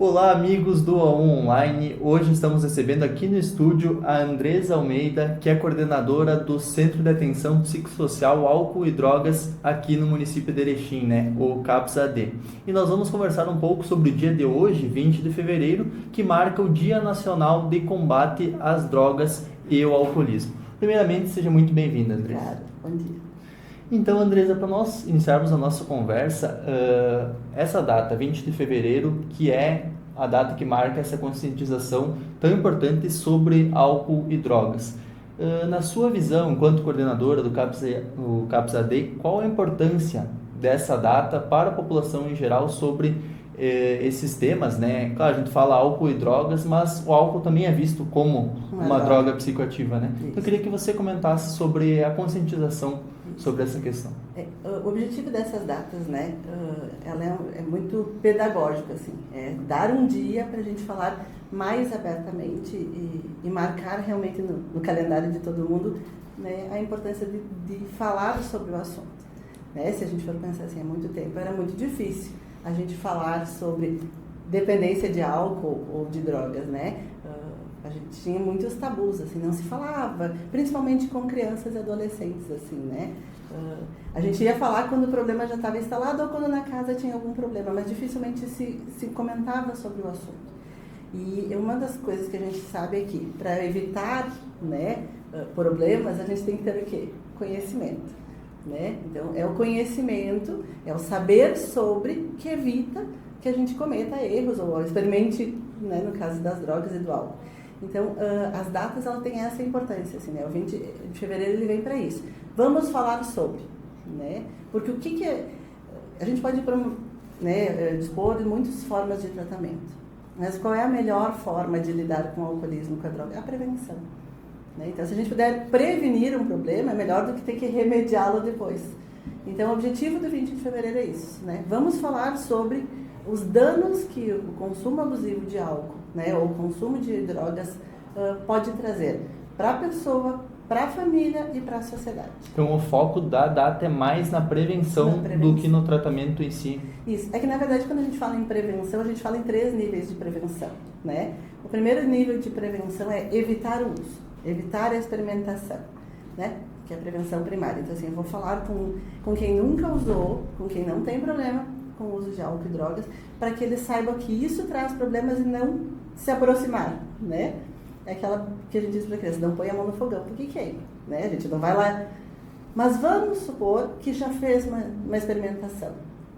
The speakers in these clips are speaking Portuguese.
Olá, amigos do A1 Online. Hoje estamos recebendo aqui no estúdio a Andresa Almeida, que é coordenadora do Centro de Atenção Psicossocial Álcool e Drogas aqui no município de Erechim, o CAPS-AD. E nós vamos conversar um pouco sobre o dia de hoje, 20 de fevereiro, que marca o Dia Nacional de Combate às Drogas e ao Alcoolismo. Primeiramente, seja muito bem-vinda, Andresa. Obrigada, bom dia. Então, Andresa, para nós iniciarmos a nossa conversa, essa data, 20 de fevereiro, que é a data que marca essa conscientização tão importante sobre álcool e drogas. Na sua visão, enquanto coordenadora do CAPS-AD, qual a importância dessa data para a população em geral sobre esses temas, né? Claro, a gente fala álcool e drogas, mas o álcool também é visto como uma droga psicoativa, né? Então, eu queria que você comentasse sobre a conscientização sobre essa questão. O objetivo dessas datas, né, ela é muito pedagógica, assim, é dar um dia para a gente falar mais abertamente e marcar realmente no calendário de todo mundo, né, a importância de falar sobre o assunto. Né? Se a gente for pensar assim, há muito tempo era muito difícil a gente falar sobre dependência de álcool ou de drogas, né? A gente tinha muitos tabus, assim, não se falava, principalmente com crianças e adolescentes, assim, né? A gente ia falar quando o problema já estava instalado ou quando na casa tinha algum problema, mas dificilmente se comentava sobre o assunto. E uma das coisas que a gente sabe é que, para evitar, né, problemas, a gente tem que ter o quê? Conhecimento. Né? Então, é o conhecimento, é o saber sobre que evita que a gente cometa erros ou experimente, né, no caso das drogas e do álcool. Então, as datas elas têm essa importância, assim, né? O 20 de fevereiro ele vem para isso. Vamos falar sobre, né? Porque o que é... A gente pode, né, dispor de muitas formas de tratamento, mas qual é a melhor forma de lidar com o alcoolismo, com a droga? É a prevenção. Né? Então, se a gente puder prevenir um problema, é melhor do que ter que remediá-lo depois. Então, o objetivo do 20 de fevereiro é isso, né? Vamos falar sobre os danos que o consumo abusivo de álcool, né, ou o consumo de drogas pode trazer para a pessoa, para a família e para a sociedade. Então, o foco da data é mais na prevenção do que no tratamento em si. Isso. É que, na verdade, quando a gente fala em prevenção, a gente fala em 3 níveis de prevenção, né? O primeiro nível de prevenção é evitar o uso, evitar a experimentação, né? Que é a prevenção primária. Então, assim, eu vou falar com quem nunca usou, com quem não tem problema com o uso de álcool e drogas, para que eles saibam que isso traz problemas e não se aproximar, né? É aquela que a gente diz para a criança, não põe a mão no fogão, porque queima, né? A gente não vai lá. Mas vamos supor que já fez uma experimentação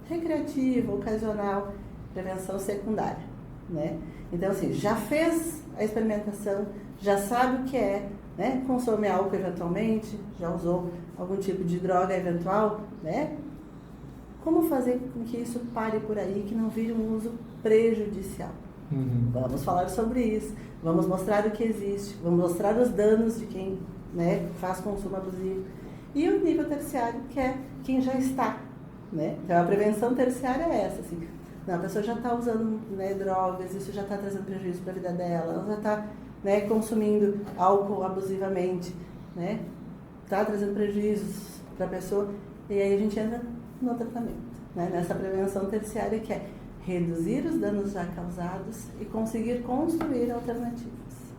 recreativa, ocasional, prevenção secundária, né? Então, assim, já fez a experimentação, já sabe o que é, né? Consome álcool eventualmente, já usou algum tipo de droga eventual, né? Como fazer com que isso pare por aí, que não vire um uso prejudicial? Vamos falar sobre isso, vamos mostrar o que existe, vamos mostrar os danos de quem, né, faz consumo abusivo. E o nível terciário, que é quem já está, né? Então, a prevenção terciária é essa, assim. Não, a pessoa já está usando, né, drogas, isso já está trazendo prejuízo para a vida dela, ela já está, né, consumindo álcool abusivamente, né? Está trazendo prejuízos para a pessoa, e aí a gente entra no tratamento, né? Nessa prevenção terciária, que é reduzir os danos já causados e conseguir construir alternativas.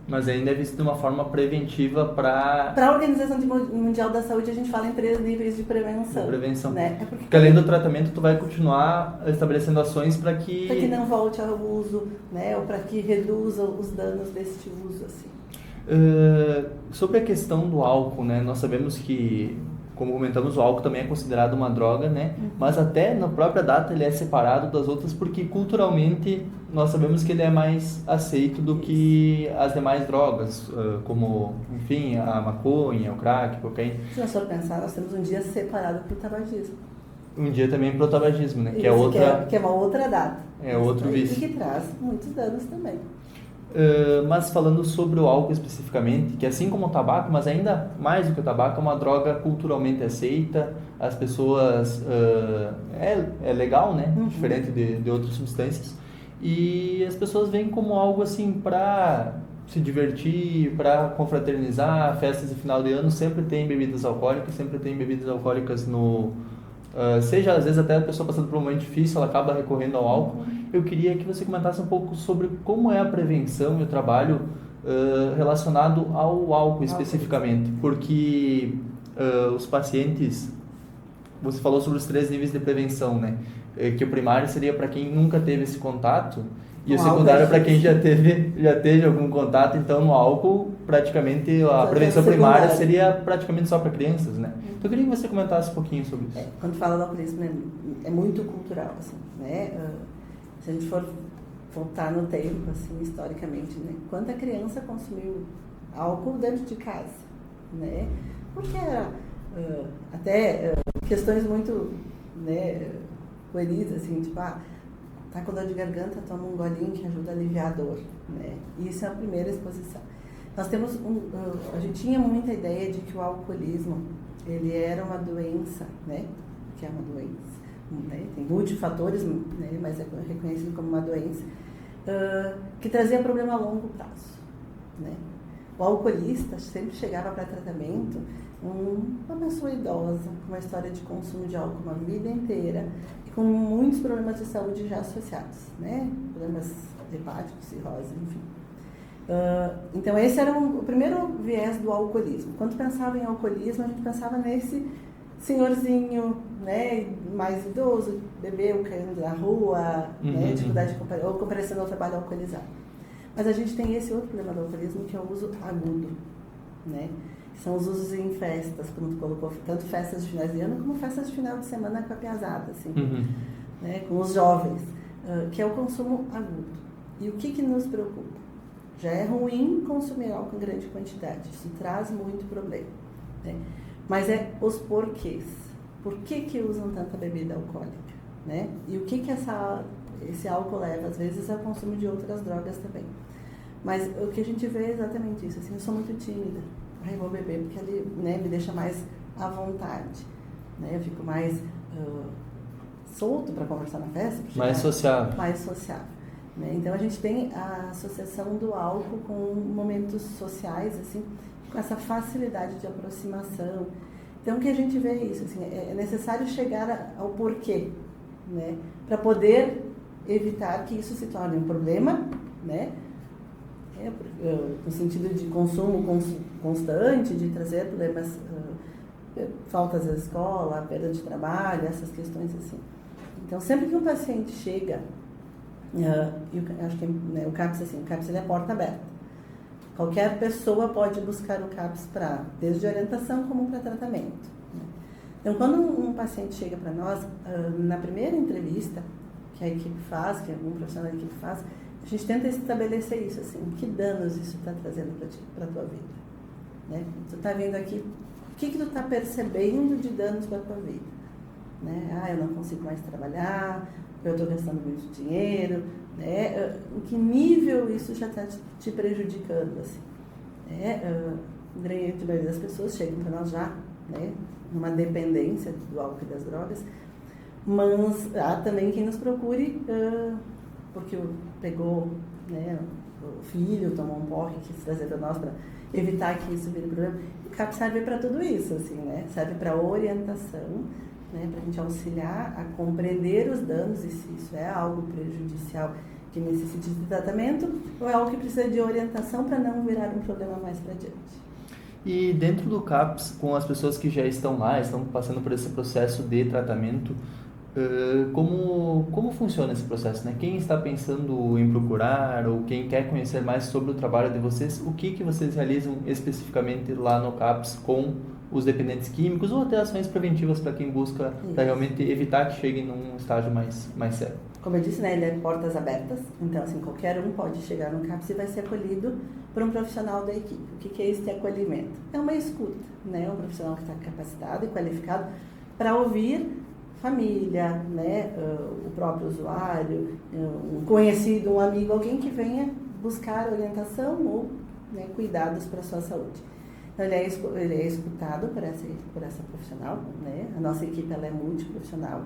Mas ainda é visto de uma forma preventiva para... Para a Organização Mundial da Saúde, a gente fala em 3 níveis de prevenção. Né? Porque além do tratamento, tu vai continuar estabelecendo ações para que... Para que não volte ao uso, né? Ou para que reduza os danos deste uso, assim. Sobre a questão do álcool, né? Nós sabemos que, como comentamos, o álcool também é considerado uma droga, né? Mas até na própria data ele é separado das outras porque culturalmente nós sabemos que ele é mais aceito do que as demais drogas, como, enfim, a maconha, o crack, a cocaína. Se nós for pensar, nós temos um dia separado para o tabagismo. Um dia também para o tabagismo, né? Que é uma outra data. É outro vício. E que traz muitos danos também. Mas falando sobre o álcool especificamente, que assim como o tabaco, mas ainda mais do que o tabaco, é uma droga culturalmente aceita, as pessoas... é legal, né? Diferente de outras substâncias. E as pessoas veem como algo assim para se divertir, para confraternizar, festas de final de ano, sempre tem bebidas alcoólicas no seja às vezes até a pessoa passando por um momento difícil, ela acaba recorrendo ao álcool. Eu queria que você comentasse um pouco sobre como é a prevenção e o trabalho relacionado ao álcool especificamente, porque os pacientes, você falou sobre os 3 níveis de prevenção, né? Que o primário seria para quem nunca teve esse contato e o secundário é para quem já teve algum contato. Então, no álcool, praticamente a prevenção primária seria praticamente só para crianças, né? Então, eu queria que você comentasse um pouquinho sobre isso. Quando fala do alcoolismo, é muito cultural, assim, né? Se a gente for voltar no tempo, assim, historicamente, né? Quanta criança consumiu álcool dentro de casa, né? Porque era até questões muito, né, pueris, assim, tipo, tá com dor de garganta, toma um golinho que ajuda a aliviar a dor, né? E isso é a primeira exposição. Nós temos a gente tinha muita ideia de que o alcoolismo, ele era uma doença, né? Que é uma doença, né? Tem multifatores, né? Mas é reconhecido como uma doença, que trazia problema a longo prazo, né? O alcoolista sempre chegava para tratamento uma pessoa idosa, com uma história de consumo de álcool uma vida inteira e com muitos problemas de saúde já associados, né? Problemas hepáticos, cirrose, enfim. Então, esse era o primeiro viés do alcoolismo. Quando pensava em alcoolismo, a gente pensava nesse senhorzinho, né, mais idoso, bebeu, caindo na rua, né, dificuldade de ou comparecendo ao trabalho alcoolizado. Mas a gente tem esse outro problema do alcoolismo, que é o uso agudo, né? São os usos em festas, como tu colocou, tanto festas de finais de ano como festas de final de semana com a piazada, assim, né, com os jovens, que é o consumo agudo. E o que nos preocupa? Já é ruim consumir álcool em grande quantidade, isso traz muito problema, né? Mas é os porquês. Por que usam tanta bebida alcoólica, né? E o que esse álcool leva, às vezes, ao consumo de outras drogas também. Mas o que a gente vê é exatamente isso, assim, eu sou muito tímida. Eu vou beber porque ele, né, me deixa mais à vontade, né? Eu fico mais solto para conversar na festa. Mais sociável. Mais sociável, né? Então a gente tem a associação do álcool com momentos sociais, assim, com essa facilidade de aproximação. Então o que a gente vê é isso, assim, é necessário chegar ao porquê, né? Para poder evitar que isso se torne um problema, né? No sentido de consumo constante, de trazer problemas, faltas da escola, perda de trabalho, essas questões assim. Então, sempre que um paciente chega, eu acho que, né, o CAPS, assim, o CAPS ele é porta aberta. Qualquer pessoa pode buscar o CAPS desde orientação como para tratamento, né? Então, quando um paciente chega para nós, na primeira entrevista que a equipe faz, que algum profissional da equipe faz, a gente tenta estabelecer isso, assim, que danos isso está trazendo para a tua vida, né? Tu está vindo aqui, o que tu está percebendo de danos para a tua vida, né? Eu não consigo mais trabalhar, eu estou gastando muito dinheiro, né? Em que nível isso já está te prejudicando, assim, né? A grande maioria das pessoas chegam para nós já, né, numa dependência do álcool e das drogas, mas há também quem nos procure porque pegou, né, o filho, tomou um porre e quis trazer para nós para evitar que isso vire problema. O CAPS serve para tudo isso, assim, né? Serve para orientação, né, para a gente auxiliar a compreender os danos e se isso é algo prejudicial que necessita de tratamento ou é algo que precisa de orientação para não virar um problema mais para adiante. E dentro do CAPS, com as pessoas que já estão lá, estão passando por esse processo de tratamento, como funciona esse processo, né? Quem está pensando em procurar ou quem quer conhecer mais sobre o trabalho de vocês, o que vocês realizam especificamente lá no CAPS com os dependentes químicos ou até ações preventivas para quem busca para realmente evitar que cheguem num estágio mais sério? Como eu disse, né, ele é portas abertas, então assim, qualquer um pode chegar no CAPS e vai ser acolhido por um profissional da equipe. O que é esse acolhimento? É uma escuta, né? Um profissional que está capacitado e qualificado para ouvir família, né, o próprio usuário, um conhecido, um amigo, alguém que venha buscar orientação ou, né, cuidados para a sua saúde. Então, ele é escutado por essa profissional, né? A nossa equipe ela é multiprofissional.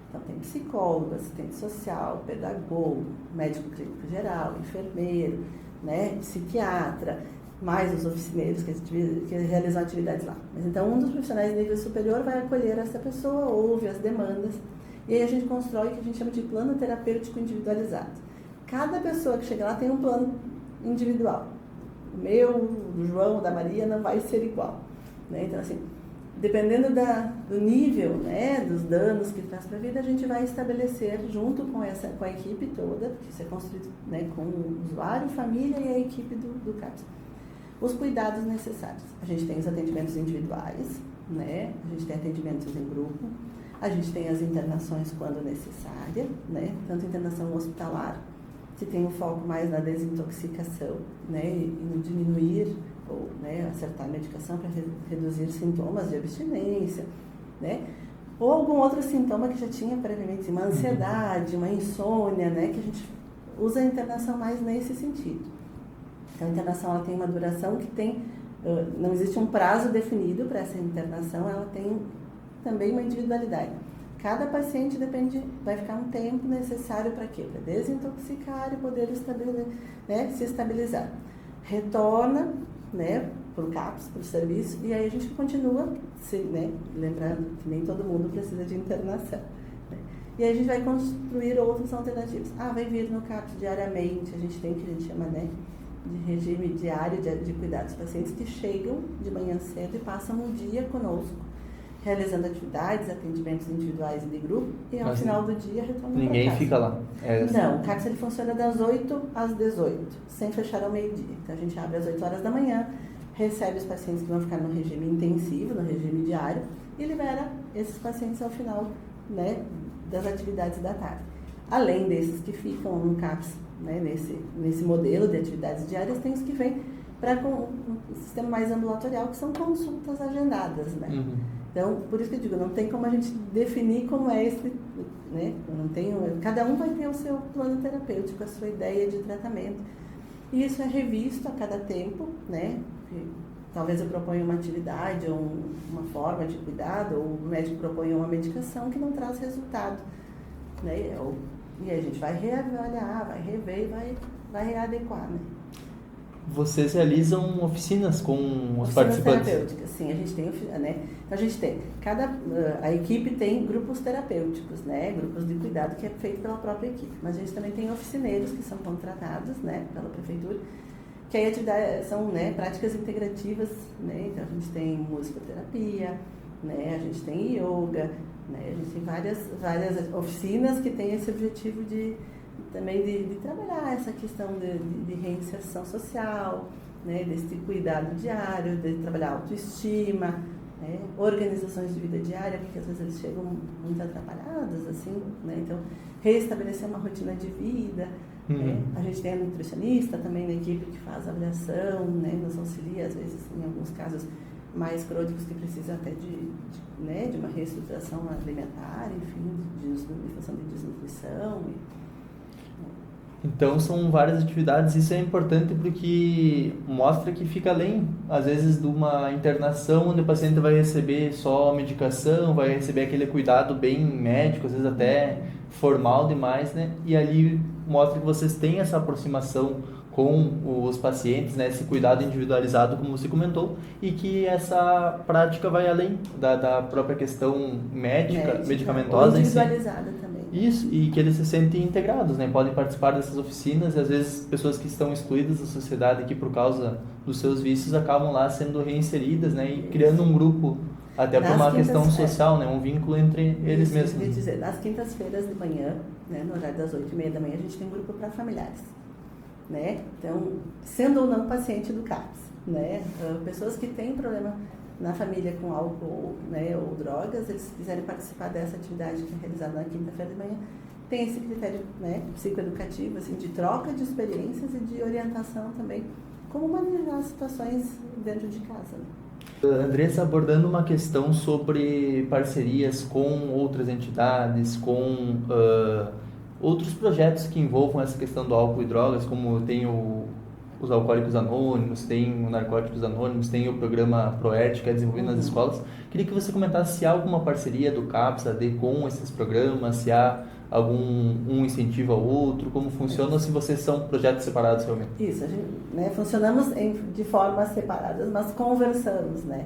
Então, tem psicólogo, assistente social, pedagogo, médico clínico geral, enfermeiro, né, psiquiatra, mais os oficineiros que realizam atividades lá. Mas então, um dos profissionais de nível superior vai acolher essa pessoa, ouve as demandas, e aí a gente constrói o que a gente chama de plano terapêutico individualizado. Cada pessoa que chega lá tem um plano individual. O meu, do João, da Maria, não vai ser igual, né? Então, assim, dependendo do nível, né, dos danos que traz para a vida, a gente vai estabelecer junto com a equipe toda, porque isso é construído, né, com o usuário, família e a equipe do CAPS, os cuidados necessários. A gente tem os atendimentos individuais, né, a gente tem atendimentos em grupo, a gente tem as internações quando necessária, né, tanto internação hospitalar, que tem um foco mais na desintoxicação, né, e no diminuir ou, né, acertar a medicação para reduzir sintomas de abstinência, né, ou algum outro sintoma que já tinha previamente, uma ansiedade, uma insônia, né, que a gente usa a internação mais nesse sentido. Então, a internação ela tem uma duração que tem, não existe um prazo definido para essa internação, ela tem também uma individualidade. Cada paciente vai ficar um tempo necessário para quê? Para desintoxicar e poder se estabilizar. Retorna, né, para o CAPS, para o serviço, e aí a gente continua, né, lembrando que nem todo mundo precisa de internação. Né? E aí a gente vai construir outras alternativas. Vai vir no CAPS diariamente, a gente tem o que a gente chama, né, de regime diário de cuidados dos pacientes que chegam de manhã cedo e passam um dia conosco, realizando atividades, atendimentos individuais e de grupo, e ao final do dia retornam para casa. Ninguém fica lá. Não, o CAPS ele funciona das 8 às 18, sem fechar ao meio-dia. Então a gente abre às 8 horas da manhã, recebe os pacientes que vão ficar no regime intensivo, no regime diário, e libera esses pacientes ao final, né, das atividades da tarde. Além desses que ficam no CAPS, né, nesse modelo de atividades diárias, tem os que vêm para um sistema mais ambulatorial, que são consultas agendadas, né? Então, por isso que eu digo, não tem como a gente definir como é esse, né? Cada um vai ter o seu plano terapêutico, a sua ideia de tratamento. E isso é revisto a cada tempo, né? Talvez eu proponha uma atividade ou uma forma de cuidado, ou o médico proponha uma medicação que não traz resultado, né? E aí a gente vai reavaliar, vai rever e vai readequar, né? Vocês realizam oficinas com os participantes? Terapêuticas, sim, a gente tem, né? Então a gente tem, a equipe tem grupos terapêuticos, né? Grupos de cuidado que é feito pela própria equipe, mas a gente também tem oficineiros que são contratados, né, pela prefeitura, que aí atividades são, né, práticas integrativas, né? Então a gente tem musicoterapia, né? A gente tem yoga, né? A gente tem várias oficinas que têm esse objetivo também de trabalhar essa questão de reinserção social, né, desse cuidado diário, de trabalhar autoestima, né, organizações de vida diária, porque às vezes eles chegam muito atrapalhados, assim, né, então reestabelecer uma rotina de vida. Né, a gente tem a nutricionista também na equipe que faz avaliação, né, nos auxilia, às vezes, em alguns casos mais crônicos que precisam até de uma reestruturação alimentar, enfim, de função de desnutrição. Então são várias atividades, isso é importante porque mostra que fica além, às vezes, de uma internação onde o paciente vai receber só medicação, vai receber aquele cuidado bem médico, às vezes até formal demais, né? E ali mostra que vocês têm essa aproximação com os pacientes, né? Esse cuidado individualizado, como você comentou, e que essa prática vai além da própria questão médica, medicamentosa. Individualizada também. Isso, e que eles se sentem integrados, né? Podem participar dessas oficinas e às vezes pessoas que estão excluídas da sociedade aqui por causa dos seus vícios acabam lá sendo reinseridas, né? E criando um grupo, até por uma questão social, né? Um vínculo entre eles mesmos. Quer dizer, nas quintas-feiras de manhã, né? No horário das 8h30 da manhã, a gente tem um grupo para familiares, né? Então, sendo ou não paciente do CAPS, né? Pessoas que têm problema na família com álcool, né, ou drogas, eles quiserem participar dessa atividade que é realizada na quinta-feira de manhã, tem esse critério, né, psicoeducativo, assim, de troca de experiências e de orientação também, como manejar as situações dentro de casa. Andressa, abordando uma questão sobre parcerias com outras entidades, com outros projetos que envolvam essa questão do álcool e drogas, como tem os Alcoólicos Anônimos, tem o Narcóticos Anônimos, tem o programa ProErd, que é desenvolvido nas escolas. Queria que você comentasse se há alguma parceria do CAPS, AD, com esses programas, se há um incentiva o outro? Como funciona, ou se vocês são projetos separados realmente? Isso, a gente, né, funcionamos de formas separadas, mas conversamos, né?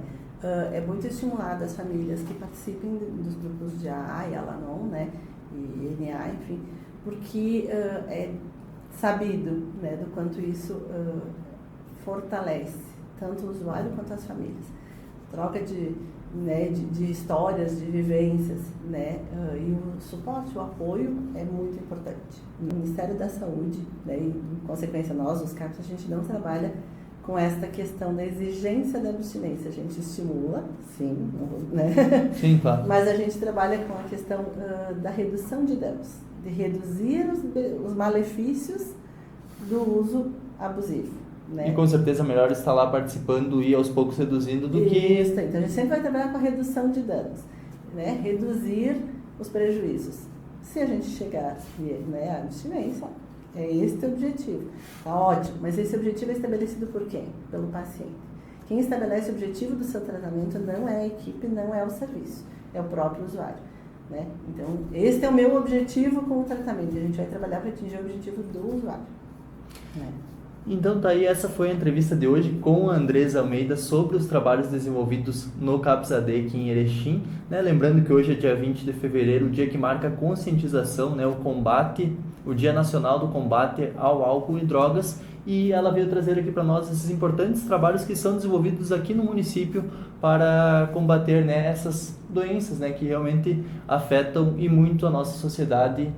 É muito estimulado as famílias que participem dos grupos de AA e Alanon, né, e NA, enfim, porque é sabido, né, do quanto isso fortalece tanto o usuário quanto as famílias. Troca de histórias, de vivências, né, e o suporte, o apoio é muito importante. O Ministério da Saúde, né, e em consequência nós, os CAPs, a gente não trabalha com esta questão da exigência da abstinência. A gente estimula, sim, né? Sim, claro. Mas a gente trabalha com a questão da redução de danos, de reduzir os malefícios do uso abusivo. Né? E com certeza é melhor estar lá participando e aos pouos reduzindo do que... Isso, então a gente sempre vai trabalhar com a redução de danos, né? Reduzir os prejuízos. Se a gente chegar, né, à abstinência, é esse o objetivo. Tá ótimo, mas esse objetivo é estabelecido por quem? Pelo paciente. Quem estabelece o objetivo do seu tratamento não é a equipe, não é o serviço, é o próprio usuário. Né? Então, esse é o meu objetivo com o tratamento. A gente vai trabalhar para atingir o objetivo do usuário. Né? Então tá aí, essa foi a entrevista de hoje com a Andresa Almeida sobre os trabalhos desenvolvidos no CAPS-AD aqui em Erechim, né? Lembrando que hoje é dia 20 de fevereiro, o dia que marca a conscientização, né? O Dia Nacional do Combate ao Álcool e Drogas, e ela veio trazer aqui para nós esses importantes trabalhos que são desenvolvidos aqui no município para combater, né, essas doenças, né, que realmente afetam e muito a nossa sociedade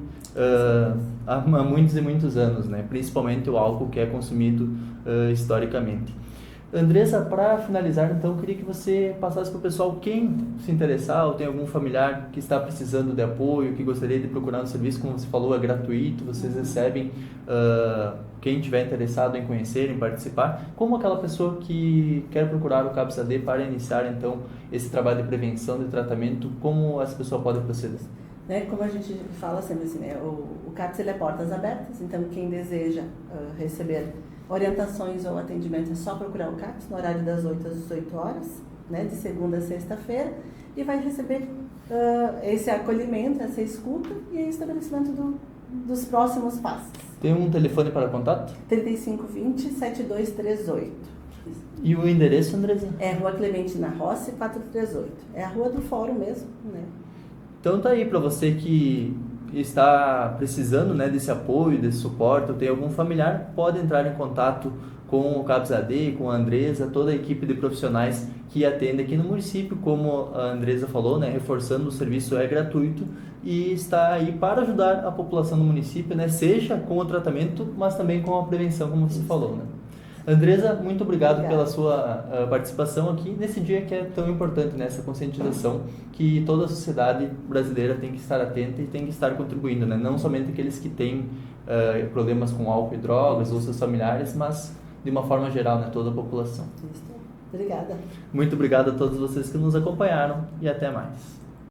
há muitos e muitos anos, né? Principalmente o álcool que é consumido historicamente. Andresa, para finalizar, então, eu queria que você passasse para o pessoal quem se interessar ou tem algum familiar que está precisando de apoio, que gostaria de procurar no serviço, como você falou, é gratuito, vocês recebem quem tiver interessado em conhecer, em participar, como aquela pessoa que quer procurar o CAPS-AD para iniciar, então, esse trabalho de prevenção, de tratamento, como essa pessoa pode proceder? Né, como a gente fala sempre assim, né, o CAPS ele é portas abertas, então quem deseja receber orientações ou atendimento é só procurar o CAPS no horário das 8 às 18 horas, né, de segunda a sexta-feira, e vai receber esse acolhimento, essa escuta e o estabelecimento dos próximos passos. Tem um telefone para contato? 3520-7238. E o endereço, Andresa? É Rua Clementina Rossi, 438. É a rua do fórum mesmo, né? Então tá aí, para você que está precisando, né, desse apoio, desse suporte, ou tem algum familiar, pode entrar em contato com o CAPS-AD, com a Andresa, toda a equipe de profissionais que atende aqui no município. Como a Andresa falou, né, reforçando, o serviço é gratuito e está aí para ajudar a população do município, né, seja com o tratamento, mas também com a prevenção, como você falou, né. Andresa, muito obrigado pela sua participação aqui nesse dia que é tão importante, nessa conscientização que toda a sociedade brasileira tem que estar atenta e tem que estar contribuindo, né? Não somente aqueles que têm problemas com álcool e drogas ou seus familiares, mas de uma forma geral, né? Toda a população. Obrigada. Muito obrigado a todos vocês que nos acompanharam e até mais.